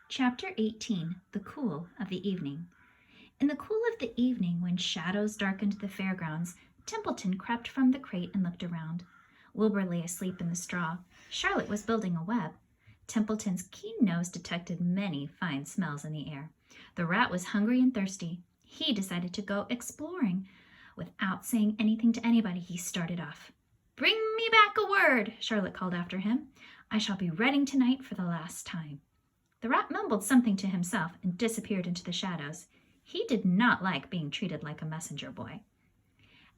Chapter 18 The Cool of the Evening. In the cool of the evening, when shadows darkened the fairgrounds, Templeton crept from the crate and looked around. Wilbur lay asleep in the straw. Charlotte was building a web. Templeton's keen nose detected many fine smells in the air. The rat was hungry and thirsty. He decided to go exploring. Without saying anything to anybody, he started off. "Bring me back a word," Charlotte called after him. "I shall be writing tonight for the last time." The rat mumbled something to himself and disappeared into the shadows. He did not like being treated like a messenger boy.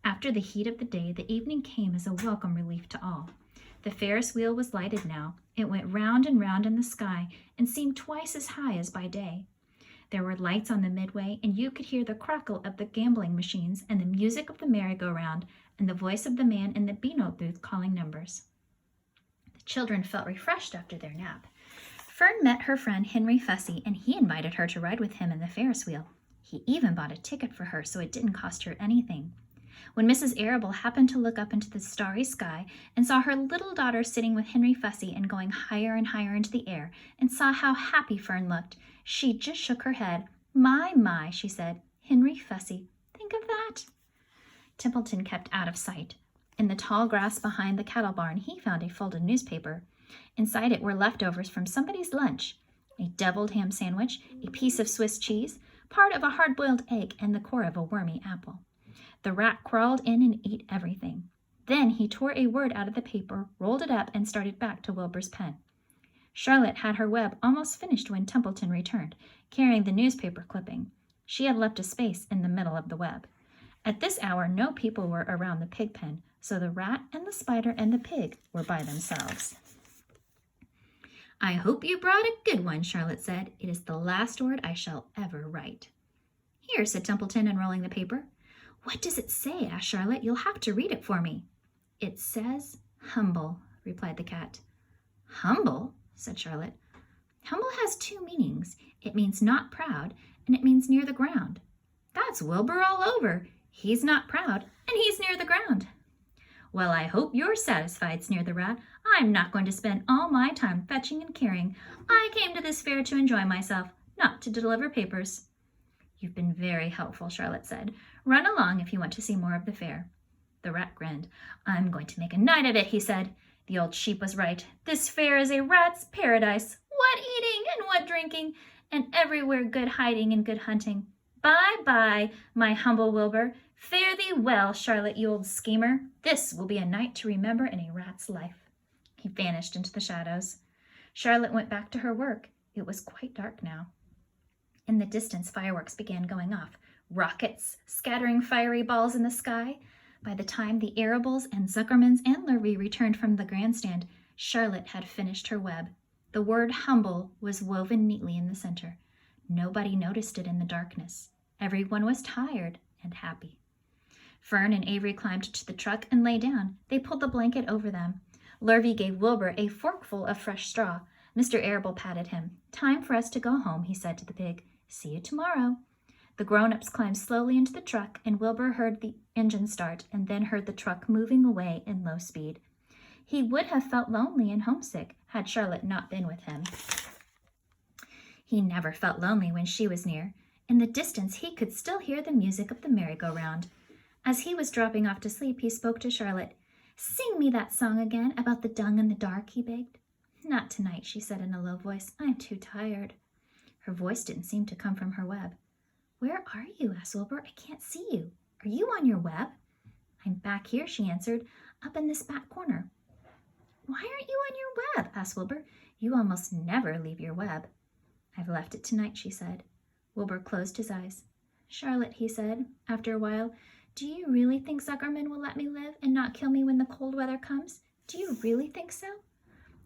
After the heat of the day, the evening came as a welcome relief to all. The Ferris wheel was lighted now. It went round and round in the sky and seemed twice as high as by day. There were lights on the midway, and you could hear the crackle of the gambling machines and the music of the merry-go-round and the voice of the man in the Beano booth calling numbers. The children felt refreshed after their nap. Fern met her friend Henry Fussy, and he invited her to ride with him in the Ferris wheel. He even bought a ticket for her so it didn't cost her anything. When Mrs. Arable happened to look up into the starry sky and saw her little daughter sitting with Henry Fussy and going higher and higher into the air, and saw how happy Fern looked, she just shook her head. My, she said. "Henry Fussy, think of that." Templeton kept out of sight. In the tall grass behind the cattle barn, he found a folded newspaper. Inside it were leftovers from somebody's lunch: a deviled ham sandwich, a piece of Swiss cheese, part of a hard-boiled egg, and the core of a wormy apple. The rat crawled in and ate everything. Then he tore a word out of the paper, rolled it up, and started back to Wilbur's pen. Charlotte had her web almost finished when Templeton returned, carrying the newspaper clipping. She had left a space in the middle of the web. At this hour, no people were around the pig pen, so the rat and the spider and the pig were by themselves. "I hope you brought a good one," Charlotte said. "It is the last word I shall ever write." "Here," said Templeton, unrolling the paper. "What does it say?" asked Charlotte. "You'll have to read it for me." "It says humble," replied the cat. "Humble?" said Charlotte. "Humble has two meanings. It means not proud, and it means near the ground." "That's Wilbur all over. He's not proud, and he's near the ground." "Well, I hope you're satisfied," sneered the rat. "I'm not going to spend all my time fetching and carrying. I came to this fair to enjoy myself, not to deliver papers." "You've been very helpful," Charlotte said. "Run along if you want to see more of the fair." The rat grinned. "I'm going to make a night of it," he said. "The old sheep was right. This fair is a rat's paradise. What eating and what drinking, and everywhere good hiding and good hunting. Bye, my humble Wilbur. Fare thee well, Charlotte, you old schemer. This will be a night to remember in a rat's life." He vanished into the shadows. Charlotte went back to her work. It was quite dark now. In the distance, fireworks began going off, rockets scattering fiery balls in the sky. By the time the Arables and Zuckermans and Lurvy returned from the grandstand, Charlotte had finished her web. The word humble was woven neatly in the center. Nobody noticed it in the darkness. Everyone was tired and happy. Fern and Avery climbed to the truck and lay down. They pulled the blanket over them. Lurvy gave Wilbur a forkful of fresh straw. Mr. Arable patted him. "Time for us to go home," he said to the pig. "See you tomorrow." The grown-ups climbed slowly into the truck, and Wilbur heard the engine start and then heard the truck moving away in low speed. He would have felt lonely and homesick had Charlotte not been with him. He never felt lonely when she was near. In the distance, he could still hear the music of the merry-go-round. As he was dropping off to sleep, he spoke to Charlotte. "Sing me that song again about the dung in the dark," he begged. "Not tonight," she said in a low voice. "I'm too tired." Her voice didn't seem to come from her web. "Where are you?" asked Wilbur. "I can't see you. Are you on your web?" "I'm back here," she answered, "up in this back corner." "Why aren't you on your web?" asked Wilbur. "You almost never leave your web." "I've left it tonight," she said. Wilbur closed his eyes. "Charlotte," he said, after a while, "do you really think Zuckerman will let me live and not kill me when the cold weather comes? Do you really think so?"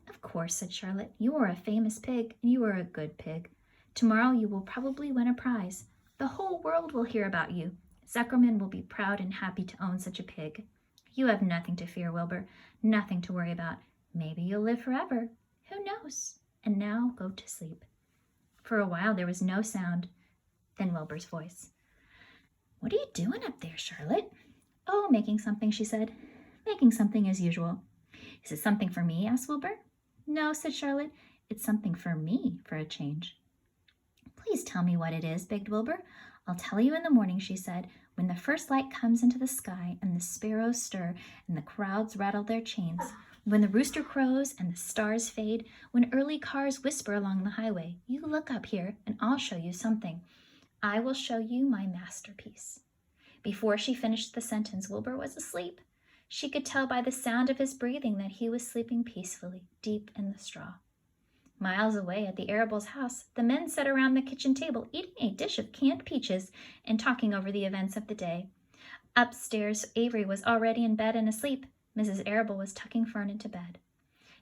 "Of course," said Charlotte. "You are a famous pig, and you are a good pig. Tomorrow you will probably win a prize. The whole world will hear about you. Zuckerman will be proud and happy to own such a pig. You have nothing to fear, Wilbur, nothing to worry about. Maybe you'll live forever. Who knows? And now go to sleep." For a while there was no sound. Then Wilbur's voice. "What are you doing up there, Charlotte?" "Oh, making something," she said. "Making something as usual." "Is it something for me?" asked Wilbur. "No," said Charlotte. "It's something for me for a change." Please tell me what it is, begged Wilbur. I'll tell you in the morning, she said, when the first light comes into the sky and the sparrows stir and the crowds rattle their chains, when the rooster crows and the stars fade, when early cars whisper along the highway. You look up here and I'll show you something. I will show you my masterpiece. Before she finished the sentence, Wilbur was asleep. She could tell by the sound of his breathing that he was sleeping peacefully, deep in the straw. Miles away at the Arables' house, the men sat around the kitchen table eating a dish of canned peaches and talking over the events of the day. Upstairs, Avery was already in bed and asleep. Mrs. Arable was tucking Fern into bed.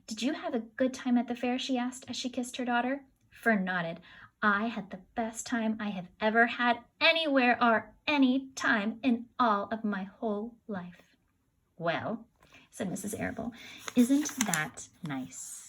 Did you have a good time at the fair? She asked as she kissed her daughter. Fern nodded. I had the best time I have ever had anywhere or any time in all of my whole life. Well, said Mrs. Arable, isn't that nice?